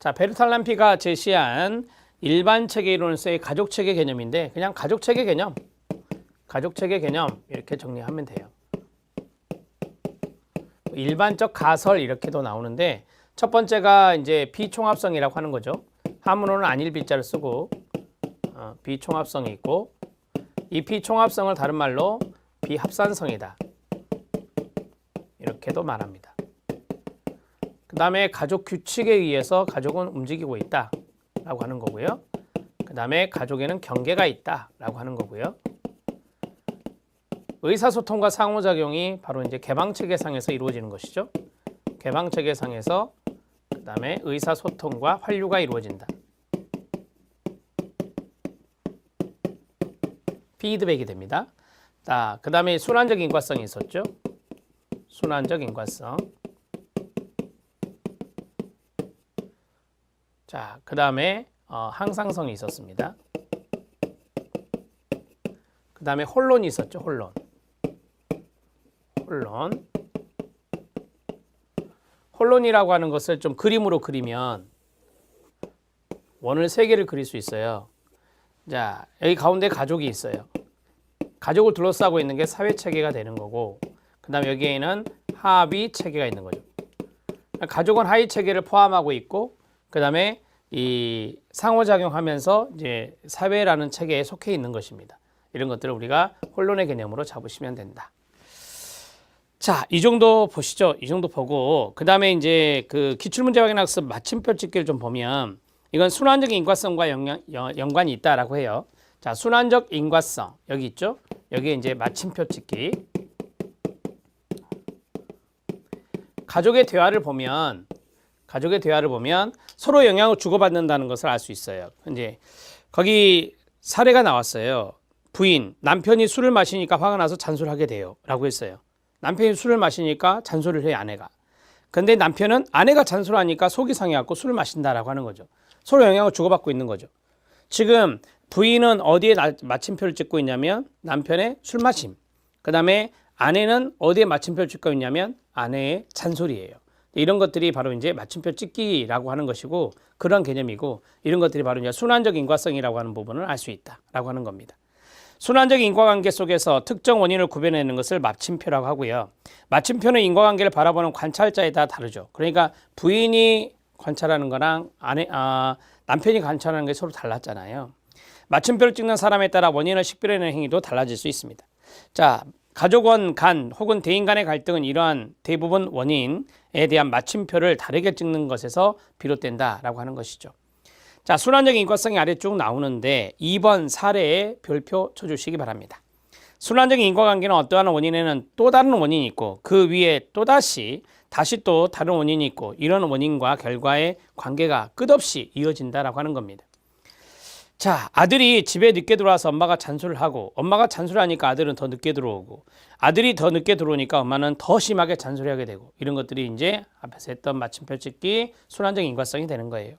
자, 베르탈람피가 제시한 일반 체계 이론으로서의 가족 체계 개념인데 그냥 가족 체계 개념 이렇게 정리하면 돼요. 일반적 가설 이렇게도 나오는데 첫 번째가 이제 비총합성이라고 하는 거죠. 한문호는 아닐 비자를 쓰고 비총합성이 있고 이 비총합성을 다른 말로 비합산성이다. 이렇게도 말합니다. 그 다음에 가족 규칙에 의해서 가족은 움직이고 있다 라고 하는 거고요. 그 다음에 가족에는 경계가 있다 라고 하는 거고요. 의사소통과 상호작용이 바로 이제 개방체계상에서 이루어지는 것이죠. 개방체계상에서 그 다음에 의사소통과 환류가 이루어진다. 피드백이 됩니다. 자, 그 다음에 순환적 인과성이 있었죠. 순환적 인과성. 자, 그 다음에 항상성이 있었습니다. 그 다음에 혼론이 있었죠. 혼론. 혼론이라고 하는 것을 좀 그림으로 그리면 원을 3개를 그릴 수 있어요. 자, 여기 가운데 가족이 있어요. 가족을 둘러싸고 있는 게 사회체계가 되는 거고 그 다음에 여기에는 하위체계가 있는 거죠. 가족은 하위체계를 포함하고 있고 그 다음에 이 상호작용하면서 이제 사회라는 체계에 속해 있는 것입니다. 이런 것들을 우리가 혼론의 개념으로 잡으시면 된다. 자, 이 정도 보시죠. 이 정도 보고 그 다음에 이제 그 기출문제 확인학습 마침표 찍기를 좀 보면 이건 순환적 인과성과 연관이 있다라고 해요. 자, 순환적 인과성 여기 있죠. 여기에 이제 마침표 찍기. 가족의 대화를 보면 서로 영향을 주고받는다는 것을 알 수 있어요. 이제 거기 사례가 나왔어요. 부인, 남편이 술을 마시니까 화가 나서 잔소리하게 돼요. 라고 했어요. 남편이 술을 마시니까 잔소리를 해요, 아내가. 근데 남편은 아내가 잔소리하니까 속이 상해갖고 술을 마신다라고 하는 거죠. 서로 영향을 주고받고 있는 거죠. 지금 부인은 어디에 마침표를 찍고 있냐면 남편의 술 마심. 그 다음에 아내는 어디에 마침표를 찍고 있냐면 아내의 잔소리예요. 이런 것들이 바로 이제 마침표 찍기라고 하는 것이고 그런 개념이고 이런 것들이 바로 이제 순환적 인과성이라고 하는 부분을 알 수 있다라고 하는 겁니다. 순환적 인과관계 속에서 특정 원인을 구별해내는 것을 마침표라고 하고요. 마침표는 인과관계를 바라보는 관찰자에 따라 다르죠. 그러니까 부인이 관찰하는 거랑 남편이 관찰하는 게 서로 달랐잖아요. 마침표를 찍는 사람에 따라 원인을 식별해내는 행위도 달라질 수 있습니다. 자, 가족원 간 혹은 대인 간의 갈등은 이러한 대부분 원인에 대한 마침표를 다르게 찍는 것에서 비롯된다라고 하는 것이죠. 자, 순환적 인과성이 아래 쭉 나오는데 2번 사례에 별표 쳐주시기 바랍니다. 순환적 인과관계는 어떠한 원인에는 또 다른 원인이 있고 그 위에 다시 또 다른 원인이 있고 이런 원인과 결과의 관계가 끝없이 이어진다라고 하는 겁니다. 자, 아들이 집에 늦게 들어와서 엄마가 잔소리를 하고 엄마가 잔소리하니까 아들은 더 늦게 들어오고 아들이 더 늦게 들어오니까 엄마는 더 심하게 잔소리하게 되고 이런 것들이 이제 앞에서 했던 마침표 찍기 순환적 인과성이 되는 거예요.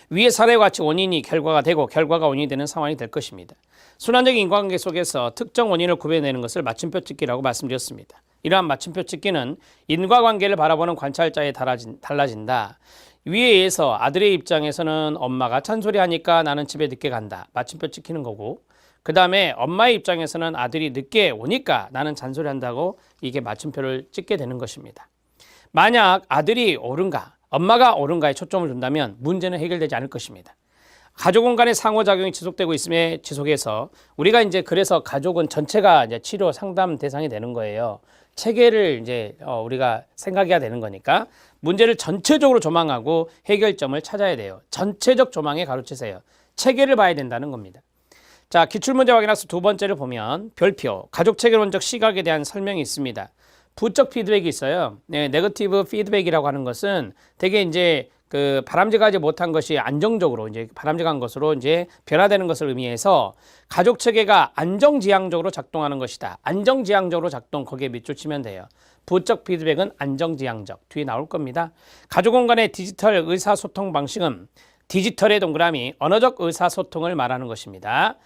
위의 사례와 같이 원인이 결과가 되고 결과가 원인이 되는 상황이 될 것입니다. 순환적 인과관계 속에서 특정 원인을 구별해내는 것을 마침표 찍기라고 말씀드렸습니다. 이러한 마침표 찍기는 인과관계를 바라보는 관찰자에 달라진다. 위에 의해서 아들의 입장에서는 엄마가 잔소리하니까 나는 집에 늦게 간다. 마침표 찍히는 거고 그 다음에 엄마의 입장에서는 아들이 늦게 오니까 나는 잔소리한다고 이게 마침표를 찍게 되는 것입니다. 만약 아들이 옳은가 엄마가 옳은가에 초점을 둔다면 문제는 해결되지 않을 것입니다. 가족원 간의 상호작용이 지속되고 있음에 지속해서 우리가 이제 그래서 가족은 전체가 이제 치료 상담 대상이 되는 거예요. 체계를 이제 우리가 생각해야 되는 거니까 문제를 전체적으로 조망하고 해결점을 찾아야 돼요. 전체적 조망에 가로치세요. 체계를 봐야 된다는 겁니다. 자, 기출문제 확인학습 두 번째를 보면 별표 가족체계론적 시각에 대한 설명이 있습니다. 부적 피드백이 있어요. 네, 네거티브 피드백이라고 하는 것은 되게 이제 그 바람직하지 못한 것이 안정적으로 이제 바람직한 것으로 이제 변화되는 것을 의미해서 가족 체계가 안정지향적으로 작동하는 것이다. 안정지향적으로 작동 거기에 밑줄 치면 돼요. 부적 피드백은 안정지향적 뒤에 나올 겁니다. 가족원 간의 디지털 의사소통 방식은 디지털의 동그라미 언어적 의사소통을 말하는 것입니다.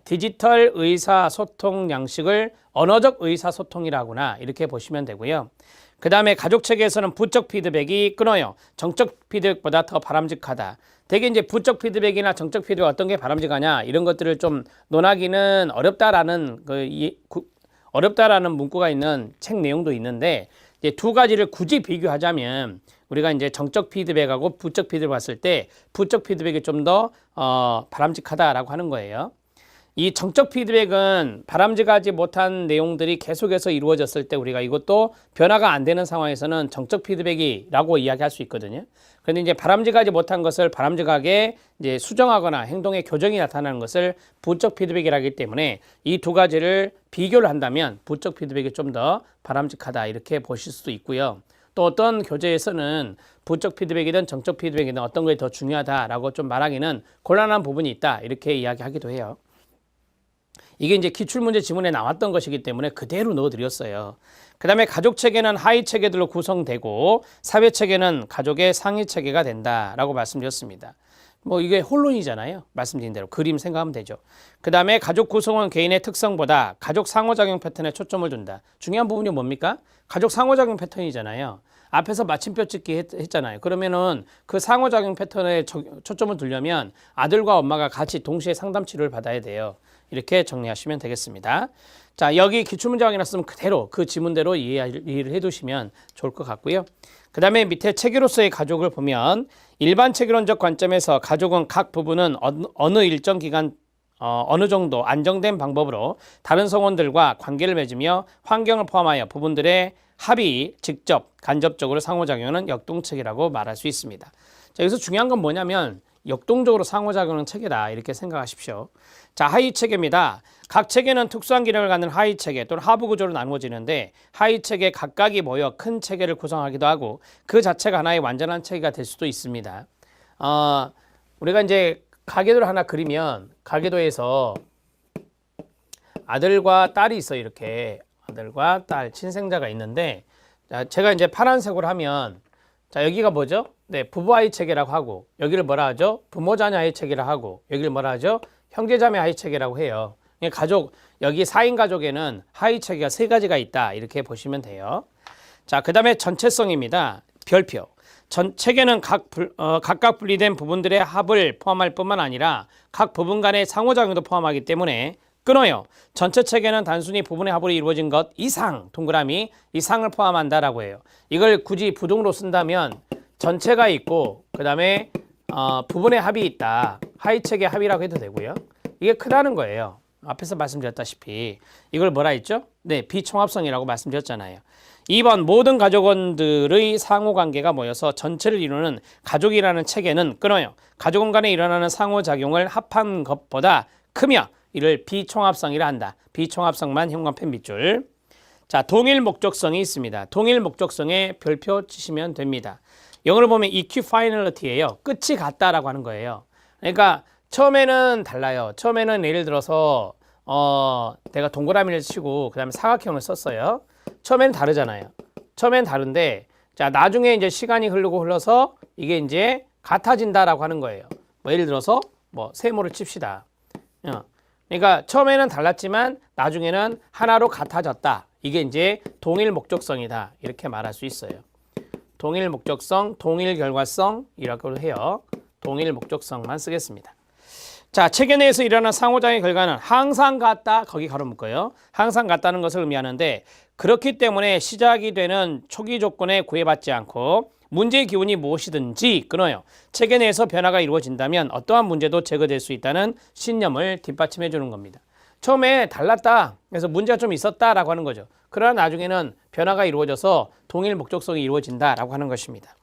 디지털 의사소통 양식을 언어적 의사소통이라구나 이렇게 보시면 되고요. 그 다음에 가족 체계에서는 부적 피드백이 끊어요. 정적 피드백보다 더 바람직하다. 되게 이제 부적 피드백이나 정적 피드백 어떤 게 바람직하냐 이런 것들을 좀 논하기는 어렵다라는 문구가 있는 책 내용도 있는데 이제 두 가지를 굳이 비교하자면 우리가 이제 정적 피드백하고 부적 피드백 봤을 때 부적 피드백이 좀 더 바람직하다라고 하는 거예요. 이 정적 피드백은 바람직하지 못한 내용들이 계속해서 이루어졌을 때 우리가 이것도 변화가 안 되는 상황에서는 정적 피드백이라고 이야기할 수 있거든요. 그런데 이제 바람직하지 못한 것을 바람직하게 이제 수정하거나 행동의 교정이 나타나는 것을 부적 피드백이라 하기 때문에 이 두 가지를 비교를 한다면 부적 피드백이 좀 더 바람직하다 이렇게 보실 수도 있고요. 또 어떤 교재에서는 부적 피드백이든 정적 피드백이든 어떤 것이 더 중요하다라고 좀 말하기는 곤란한 부분이 있다 이렇게 이야기하기도 해요. 이게 이제 기출문제 지문에 나왔던 것이기 때문에 그대로 넣어드렸어요. 그 다음에 가족 체계는 하위 체계들로 구성되고 사회 체계는 가족의 상위 체계가 된다라고 말씀드렸습니다. 뭐 이게 혼론이잖아요. 말씀드린 대로 그림 생각하면 되죠. 그 다음에 가족 구성은 개인의 특성보다 가족 상호작용 패턴에 초점을 둔다. 중요한 부분이 뭡니까? 가족 상호작용 패턴이잖아요. 앞에서 마침표 찍기 했잖아요. 그러면은 그 상호작용 패턴에 초점을 두려면 아들과 엄마가 같이 동시에 상담 치료를 받아야 돼요. 이렇게 정리하시면 되겠습니다. 자, 여기 기출문제 확인했으면 그대로 그 지문대로 이해를 해두시면 좋을 것 같고요. 그 다음에 밑에 체계로서의 가족을 보면 일반 체계론적 관점에서 가족은 각 부부는 어느 일정 기간 어느 정도 안정된 방법으로 다른 성원들과 관계를 맺으며 환경을 포함하여 부분들의 합의, 직접, 간접적으로 상호작용하는 역동체계라고 말할 수 있습니다. 자, 여기서 중요한 건 뭐냐면 역동적으로 상호작용하는 체계다 이렇게 생각하십시오. 자, 하위 체계입니다. 각 체계는 특수한 기능을 갖는 하위 체계 또는 하부 구조로 나누어지는데 하위 체계 각각이 모여 큰 체계를 구성하기도 하고 그 자체가 하나의 완전한 체계가 될 수도 있습니다. 우리가 이제 가계도를 하나 그리면 가계도에서 아들과 딸이 있어요. 이렇게 아들과 딸 친생자가 있는데 제가 이제 파란색으로 하면 자, 여기가 뭐죠? 네, 부부 하위 체계라고 하고 여기를 뭐라 하죠? 부모 자녀 하위 체계라고 하고 여기를 뭐라 하죠? 형제 자매 하위 체계라고 해요. 가족 여기 4인 가족에는 하위 체계가 3가지가 있다. 이렇게 보시면 돼요. 자, 그다음에 전체성입니다. 별표. 전 체계는 각각 분리된 부분들의 합을 포함할 뿐만 아니라 각 부분 간의 상호작용도 포함하기 때문에 끊어요. 전체 체계는 단순히 부분의 합으로 이루어진 것 이상, 동그라미 이상을 포함한다라고 해요. 이걸 굳이 부등으로 쓴다면 전체가 있고 그 다음에 부분의 합이 있다. 하위 체계 합이라고 해도 되고요. 이게 크다는 거예요. 앞에서 말씀드렸다시피 이걸 뭐라 했죠? 네, 비총합성이라고 말씀드렸잖아요. 2번 모든 가족원들의 상호관계가 모여서 전체를 이루는 가족이라는 체계는 끊어요. 가족원 간에 일어나는 상호작용을 합한 것보다 크며 이를 비총합성이라 한다. 비총합성만 현관펜 밑줄. 자, 동일 목적성이 있습니다. 동일 목적성에 별표 치시면 됩니다. 영어로 보면 equifinality예요. 끝이 같다라고 하는 거예요. 그러니까 처음에는 달라요. 처음에는 예를 들어서 내가 동그라미를 치고 그다음에 사각형을 썼어요. 처음에는 다르잖아요. 처음엔 다른데 자, 나중에 이제 시간이 흘러서 이게 이제 같아진다라고 하는 거예요. 뭐 예를 들어서 뭐 세모를 칩시다. 그러니까 처음에는 달랐지만 나중에는 하나로 같아졌다. 이게 이제 동일 목적성이다. 이렇게 말할 수 있어요. 동일 목적성, 동일 결과성이라고 해요. 동일 목적성만 쓰겠습니다. 자, 체계 내에서 일어나는 상호작용의 결과는 항상 같다. 거기 가로 묶어요. 항상 같다는 것을 의미하는데 그렇기 때문에 시작이 되는 초기 조건에 구애받지 않고 문제의 기운이 무엇이든지 끊어요. 체계 내에서 변화가 이루어진다면 어떠한 문제도 제거될 수 있다는 신념을 뒷받침해 주는 겁니다. 처음에 달랐다. 그래서 문제가 좀 있었다라고 하는 거죠. 그러나 나중에는 변화가 이루어져서 동일 목적성이 이루어진다라고 하는 것입니다.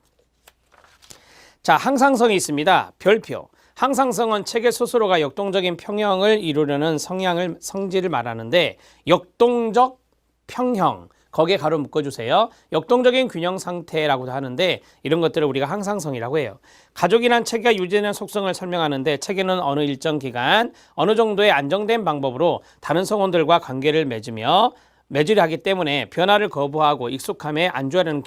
자, 항상성이 있습니다. 별표. 항상성은 체계 스스로가 역동적인 평형을 이루려는 성질을 말하는데 역동적 평형 거기에 가로 묶어주세요. 역동적인 균형 상태라고도 하는데 이런 것들을 우리가 항상성이라고 해요. 가족이란 체계가 유지되는 속성을 설명하는데 체계는 어느 일정 기간 어느 정도의 안정된 방법으로 다른 성원들과 관계를 맺으려 하기 때문에 변화를 거부하고 익숙함에 안주하려는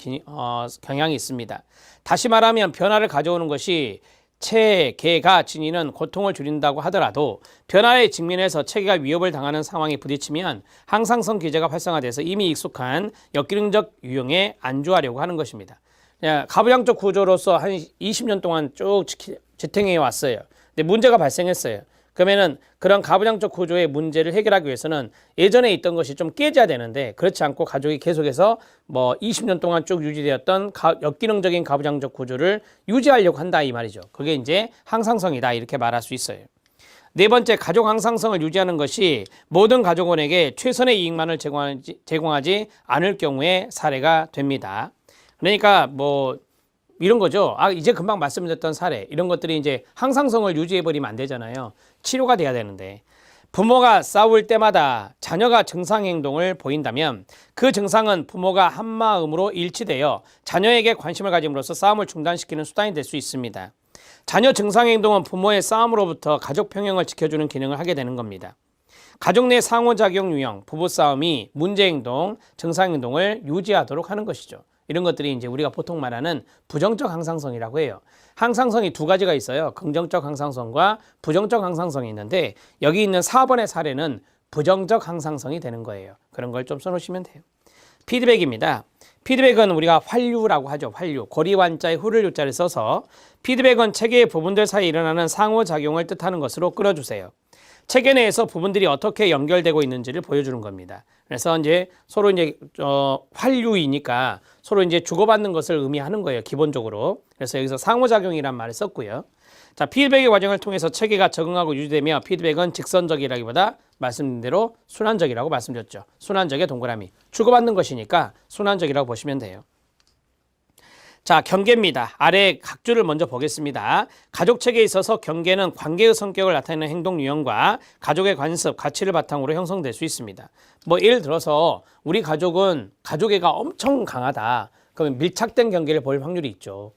경향이 있습니다. 다시 말하면 변화를 가져오는 것이 체계가 지니는 고통을 줄인다고 하더라도 변화에 직면해서 체계가 위협을 당하는 상황에 부딪히면 항상성 기제가 활성화돼서 이미 익숙한 역기능적 유형에 안주하려고 하는 것입니다. 가부장적 구조로서 한 20년 동안 쭉 지탱해 왔어요. 근데 문제가 발생했어요. 그러면은 그런 가부장적 구조의 문제를 해결하기 위해서는 예전에 있던 것이 좀 깨져야 되는데 그렇지 않고 가족이 계속해서 뭐 20년 동안 쭉 유지되었던 역기능적인 가부장적 구조를 유지하려고 한다 이 말이죠. 그게 이제 항상성이다 이렇게 말할 수 있어요. 네 번째, 가족 항상성을 유지하는 것이 모든 가족원에게 최선의 이익만을 제공하지 않을 경우에 사례가 됩니다. 그러니까 뭐 이런 거죠. 이제 금방 말씀드렸던 사례 이런 것들이 이제 항상성을 유지해버리면 안 되잖아요. 치료가 돼야 되는데 부모가 싸울 때마다 자녀가 증상 행동을 보인다면 그 증상은 부모가 한마음으로 일치되어 자녀에게 관심을 가짐으로써 싸움을 중단시키는 수단이 될 수 있습니다. 자녀 증상 행동은 부모의 싸움으로부터 가족 평형을 지켜주는 기능을 하게 되는 겁니다. 가족 내 상호작용 유형, 부부싸움이 문제행동, 증상행동을 유지하도록 하는 것이죠. 이런 것들이 이제 우리가 보통 말하는 부정적 항상성이라고 해요. 항상성이 두 가지가 있어요. 긍정적 항상성과 부정적 항상성이 있는데 여기 있는 4번의 사례는 부정적 항상성이 되는 거예요. 그런 걸 좀 써놓으시면 돼요. 피드백입니다. 피드백은 우리가 활류라고 하죠. 활류. 고리완자에 후를 유자를 써서 피드백은 체계의 부분들 사이에 일어나는 상호작용을 뜻하는 것으로 끌어주세요. 체계 내에서 부분들이 어떻게 연결되고 있는지를 보여주는 겁니다. 그래서 이제 서로 이제 활류이니까 서로 이제 주고받는 것을 의미하는 거예요. 기본적으로. 그래서 여기서 상호작용이란 말을 썼고요. 자, 피드백의 과정을 통해서 체계가 적응하고 유지되며 피드백은 직선적이라기보다 말씀드린 대로 순환적이라고 말씀드렸죠. 순환적의 동그라미. 주고받는 것이니까 순환적이라고 보시면 돼요. 자, 경계입니다. 아래 각주를 먼저 보겠습니다. 가족 체계에 있어서 경계는 관계의 성격을 나타내는 행동 유형과 가족의 관습, 가치를 바탕으로 형성될 수 있습니다. 뭐 예를 들어서 우리 가족은 가족애가 엄청 강하다. 그러면 밀착된 경계를 볼 확률이 있죠.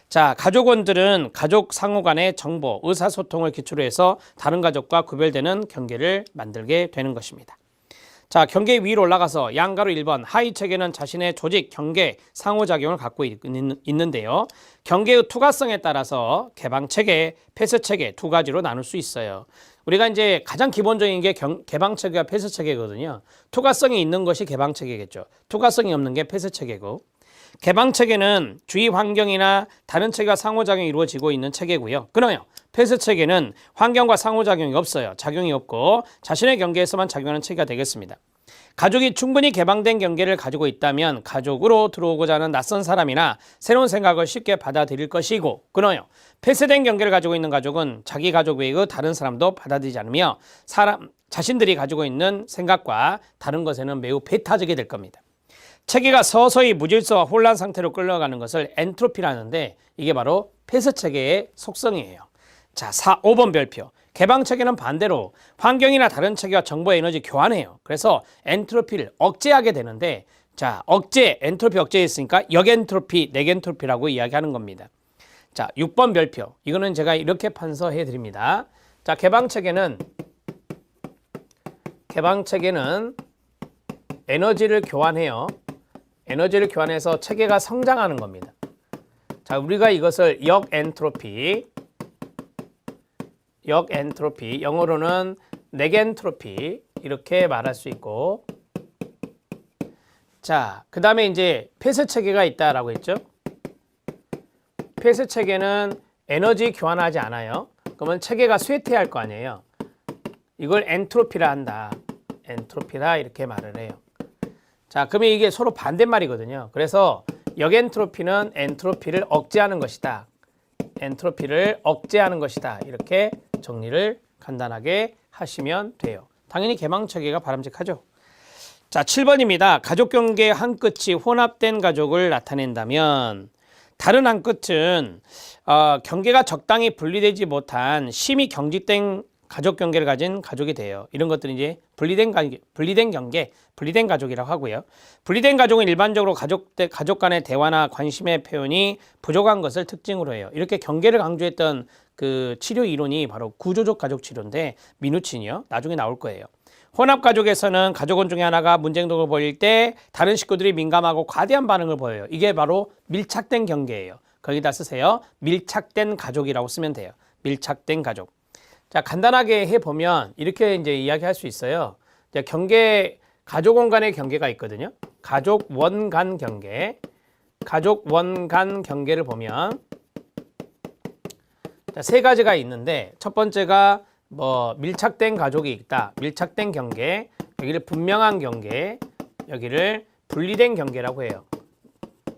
자, 가족원들은 가족 상호 간의 정보, 의사소통을 기초로 해서 다른 가족과 구별되는 경계를 만들게 되는 것입니다. 자, 경계 위로 올라가서 양가로 1번 하위 체계는 자신의 조직, 경계, 상호작용을 갖고 있는데요. 경계의 투가성에 따라서 개방체계, 폐쇄체계 두 가지로 나눌 수 있어요. 우리가 이제 가장 기본적인 게 개방체계와 폐쇄체계거든요. 투가성이 있는 것이 개방체계겠죠. 투가성이 없는 게 폐쇄체계고. 개방체계는 주위 환경이나 다른 체계와 상호작용이 이루어지고 있는 체계고요. 그러면 폐쇄체계는 환경과 상호작용이 없어요. 작용이 없고 자신의 경계에서만 작용하는 체계가 되겠습니다. 가족이 충분히 개방된 경계를 가지고 있다면 가족으로 들어오고자 하는 낯선 사람이나 새로운 생각을 쉽게 받아들일 것이고, 그러요 폐쇄된 경계를 가지고 있는 가족은 자기 가족 외의 다른 사람도 받아들이지 않으며 자신들이 가지고 있는 생각과 다른 것에는 매우 배타적이 될 겁니다. 체계가 서서히 무질서와 혼란 상태로 끌려가는 것을 엔트로피라는데 이게 바로 폐쇄체계의 속성이에요. 자, 5번 별표. 개방체계는 반대로 환경이나 다른 체계와 정보 에너지 교환해요. 그래서 엔트로피를 억제하게 되는데, 자, 엔트로피 억제했으니까 역엔트로피, 내겐트로피라고 이야기하는 겁니다. 자, 6번 별표. 이거는 제가 이렇게 판서해 드립니다. 자, 개방체계는 에너지를 교환해요. 에너지를 교환해서 체계가 성장하는 겁니다. 자, 우리가 이것을 역엔트로피, 영어로는 네겐트로피 이렇게 말할 수 있고, 자, 그 다음에 이제 폐쇄체계가 있다라고 했죠. 폐쇄체계는 에너지 교환하지 않아요. 그러면 체계가 쇠퇴할 거 아니에요. 이걸 엔트로피라 한다. 엔트로피라 이렇게 말을 해요. 자, 그러면 이게 서로 반대말이거든요. 그래서 역엔트로피는 엔트로피를 억제하는 것이다. 엔트로피를 억제하는 것이다. 이렇게 정리를 간단하게 하시면 돼요. 당연히 개방체계가 바람직하죠. 자, 7번입니다. 가족 경계의 한 끝이 혼합된 가족을 나타낸다면, 다른 한 끝은 경계가 적당히 분리되지 못한 심히 경직된 가족 경계를 가진 가족이 돼요. 이런 것들은 이제 분리된 경계, 분리된 가족이라고 하고요. 분리된 가족은 일반적으로 가족 간의 대화나 관심의 표현이 부족한 것을 특징으로 해요. 이렇게 경계를 강조했던 그 치료 이론이 바로 구조적 가족 치료인데, 미누친이요. 나중에 나올 거예요. 혼합가족에서는 가족원 중에 하나가 문제 행동을 보일 때 다른 식구들이 민감하고 과대한 반응을 보여요. 이게 바로 밀착된 경계예요. 거기다 쓰세요. 밀착된 가족이라고 쓰면 돼요. 밀착된 가족. 자, 간단하게 해보면 이렇게 이제 이야기할 수 있어요. 자, 경계, 가족 원간의 경계가 있거든요. 가족 원간 경계. 가족 원간 경계를 보면 자, 세 가지가 있는데 첫 번째가 뭐 밀착된 가족이 있다. 밀착된 경계. 여기를 분명한 경계. 여기를 분리된 경계라고 해요.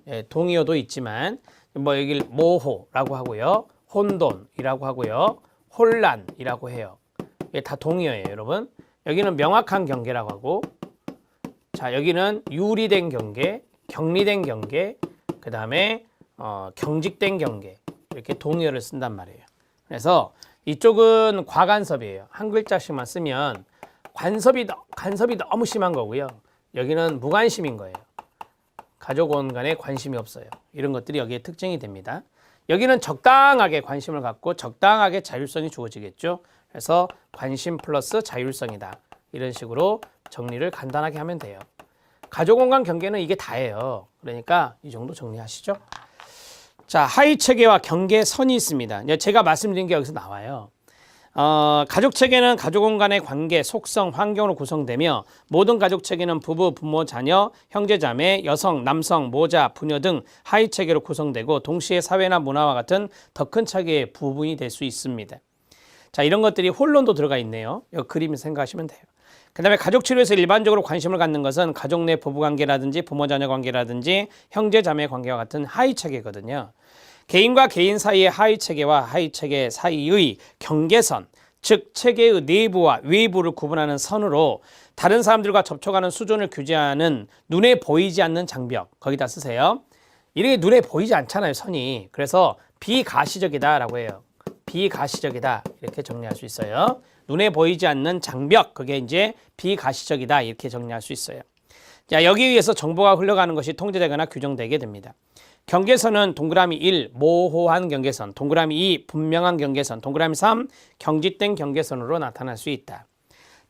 예, 동의어도 있지만 뭐 여기를 모호라고 하고요. 혼돈이라고 하고요. 혼란이라고 해요. 이게 다 동의어예요, 여러분. 여기는 명확한 경계라고 하고, 자, 여기는 유리된 경계, 격리된 경계, 그 다음에 경직된 경계, 이렇게 동의어를 쓴단 말이에요. 그래서 이쪽은 과간섭이에요. 한 글자씩만 쓰면 간섭이 너무 심한 거고요. 여기는 무관심인 거예요. 가족 원간에 관심이 없어요. 이런 것들이 여기에 특징이 됩니다. 여기는 적당하게 관심을 갖고 적당하게 자율성이 주어지겠죠. 그래서 관심 플러스 자율성이다. 이런 식으로 정리를 간단하게 하면 돼요. 가족 원간 경계는 이게 다예요. 그러니까 이 정도 정리하시죠. 자, 하위 체계와 경계선이 있습니다. 제가 말씀드린 게 여기서 나와요. 가족 체계는 가족 원간의 관계, 속성, 환경으로 구성되며 모든 가족 체계는 부부, 부모, 자녀, 형제, 자매, 여성, 남성, 모자, 부녀 등 하위 체계로 구성되고 동시에 사회나 문화와 같은 더 큰 체계의 부분이 될 수 있습니다. 자, 이런 것들이 혼론도 들어가 있네요. 이 그림 생각하시면 돼요. 그 다음에 가족 치료에서 일반적으로 관심을 갖는 것은 가족 내 부부 관계라든지 부모, 자녀 관계라든지 형제, 자매 관계와 같은 하위 체계거든요. 개인과 개인 사이의 하위 체계와 하위 체계 사이의 경계선, 즉 체계의 내부와 외부를 구분하는 선으로 다른 사람들과 접촉하는 수준을 규제하는 눈에 보이지 않는 장벽, 거기다 쓰세요. 이게 눈에 보이지 않잖아요, 선이. 그래서 비가시적이다라고 해요. 비가시적이다, 이렇게 정리할 수 있어요. 눈에 보이지 않는 장벽, 그게 이제 비가시적이다, 이렇게 정리할 수 있어요. 자, 여기에 의해서 정보가 흘러가는 것이 통제되거나 규정되게 됩니다. 경계선은 동그라미 1, 모호한 경계선, 동그라미 2, 분명한 경계선, 동그라미 3, 경직된 경계선으로 나타날 수 있다.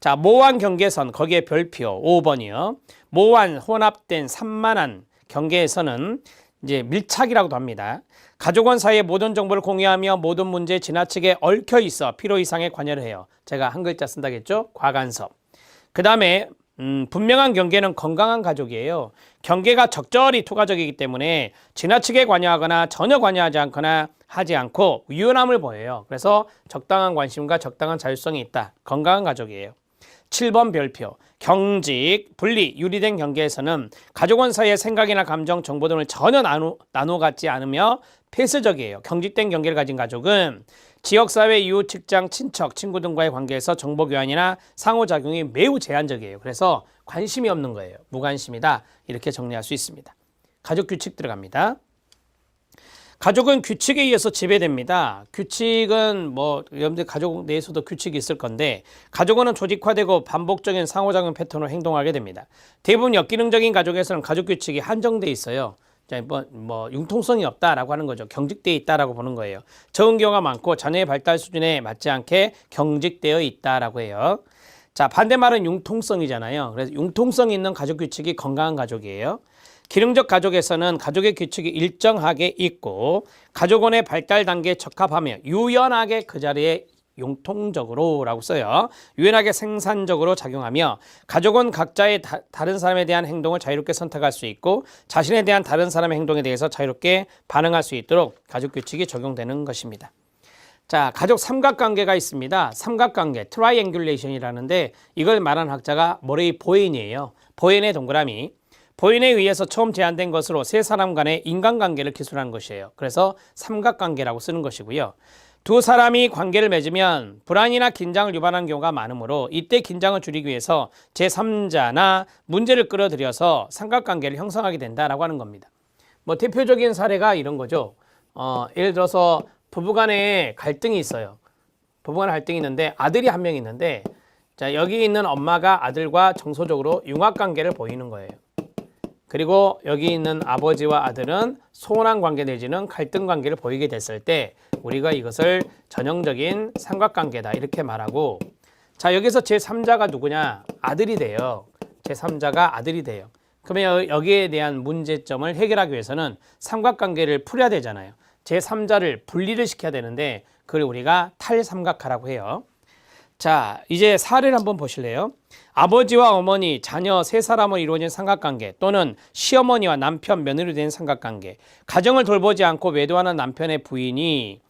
자, 모호한 경계선, 거기에 별표 5번이요. 모호한, 혼합된, 산만한 경계선은 이제 밀착이라고도 합니다. 가족원 사이의 모든 정보를 공유하며 모든 문제에 지나치게 얽혀 있어 필요 이상의 관여를 해요. 제가 한 글자 쓴다겠죠? 과간섭. 그 다음에 분명한 경계는 건강한 가족이에요. 경계가 적절히 투과적이기 때문에 지나치게 관여하거나 전혀 관여하지 않거나 하지 않고 유연함을 보여요. 그래서 적당한 관심과 적당한 자율성이 있다. 건강한 가족이에요. 7번 별표. 경직, 분리, 유리된 경계에서는 가족원 사이의 생각이나 감정, 정보 등을 전혀 나눠 갖지 않으며 폐쇄적이에요. 경직된 경계를 가진 가족은 지역사회, 이웃, 직장, 친척, 친구 등과의 관계에서 정보 교환이나 상호작용이 매우 제한적이에요. 그래서 관심이 없는 거예요. 무관심이다. 이렇게 정리할 수 있습니다. 가족 규칙 들어갑니다. 가족은 규칙에 의해서 지배됩니다. 규칙은 뭐 여러분들 가족 내에서도 규칙이 있을 건데 가족은 조직화되고 반복적인 상호작용 패턴으로 행동하게 됩니다. 대부분 역기능적인 가족에서는 가족 규칙이 한정돼 있어요. 뭐 융통성이 없다라고 하는 거죠. 경직되어 있다라고 보는 거예요. 적은 경우가 많고 자녀의 발달 수준에 맞지 않게 경직되어 있다라고 해요. 자, 반대말은 융통성이잖아요. 그래서 융통성이 있는 가족 규칙이 건강한 가족이에요. 기능적 가족에서는 가족의 규칙이 일정하게 있고 가족원의 발달 단계에 적합하며 유연하게 그 자리에 융통적으로 라고 써요. 유연하게 생산적으로 작용하며 가족은 각자의 다른 사람에 대한 행동을 자유롭게 선택할 수 있고 자신에 대한 다른 사람의 행동에 대해서 자유롭게 반응할 수 있도록 가족 규칙이 적용되는 것입니다. 자, 가족 삼각관계가 있습니다. 삼각관계, 트라이앵귤레이션이라는데 이걸 말한 학자가 머레이 보웬이에요. 보웬의 동그라미. 보웬에 의해서 처음 제안된 것으로 세 사람 간의 인간관계를 기술한 것이에요. 그래서 삼각관계라고 쓰는 것이고요. 두 사람이 관계를 맺으면 불안이나 긴장을 유발하는 경우가 많으므로 이때 긴장을 줄이기 위해서 제3자나 문제를 끌어들여서 삼각관계를 형성하게 된다라고 하는 겁니다. 뭐 대표적인 사례가 이런 거죠. 예를 들어서 부부간에 갈등이 있어요. 부부간에 갈등이 있는데 아들이 한 명 있는데 자, 여기 있는 엄마가 아들과 정서적으로 융합관계를 보이는 거예요. 그리고 여기 있는 아버지와 아들은 소원한 관계 내지는 갈등 관계를 보이게 됐을 때 우리가 이것을 전형적인 삼각관계다 이렇게 말하고 자, 여기서 제3자가 누구냐? 아들이 돼요. 제3자가 아들이 돼요. 그러면 여기에 대한 문제점을 해결하기 위해서는 삼각관계를 풀어야 되잖아요. 제3자를 분리를 시켜야 되는데 그걸 우리가 탈삼각하라고 해요. 자, 이제 사례를 한번 보실래요? 아버지와 어머니, 자녀 세 사람으로 이루어진 삼각관계 또는 시어머니와 남편, 며느리로 된 삼각관계. 가정을 돌보지 않고 외도하는 남편의 부인이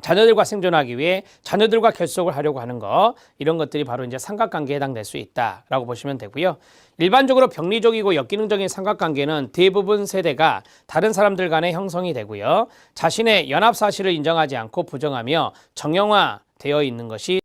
자녀들과 생존하기 위해 자녀들과 결속을 하려고 하는 거, 이런 것들이 바로 이제 삼각관계에 해당될 수 있다라고 보시면 되고요. 일반적으로 병리적이고 역기능적인 삼각관계는 대부분 세대가 다른 사람들 간에 형성이 되고요. 자신의 연합 사실을 인정하지 않고 부정하며 정형화되어 있는 것이